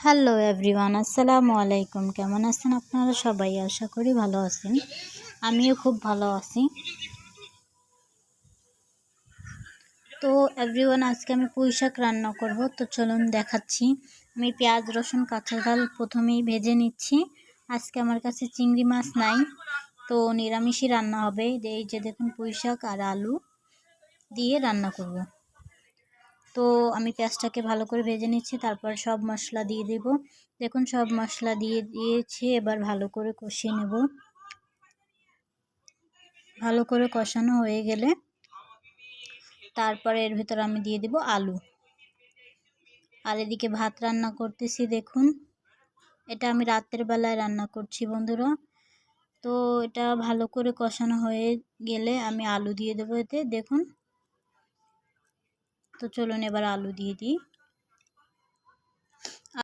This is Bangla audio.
হ্যালো এভরিওয়ান, আসসালামু আলাইকুম। কেমন আছেন আপনারা সবাই? আশা করি ভালো আছেন। আমিও খুব ভালো আছি। তো এভরিওয়ান, আজকে আমি পুঁই শাক রান্না করব। তো চলুন দেখাচ্ছি। আমি পেঁয়াজ, রসুন, কাঁচা ডাল প্রথমেই ভেজে নিচ্ছি। আজকে আমার কাছে চিংড়ি মাছ নাই, তো নিরামিষই রান্না হবে। এই যে দেখুন, পুঁই শাক আর আলু দিয়ে রান্না করব। তো আমি পেঁয়াজটাকে ভালো করে ভেজে নিচ্ছি, তারপর সব মশলা দিয়ে দেব। দেখুন, সব মশলা দিয়ে দিয়েছি। এবার ভালো করে কষিয়ে নেব। ভালো করে কষানো হয়ে গেলে তারপরে এর ভিতর আমি দিয়ে দেব আলু। আর এদিকে ভাত রান্না করতেছি। দেখুন, এটা আমি রাতের বেলায় রান্না করছি বন্ধুরা। তো এটা ভালো করে কষানো হয়ে গেলে আমি আলু দিয়ে দেবো এতে। দেখুন, তো চলুন এবার আলু দিয়ে দিই।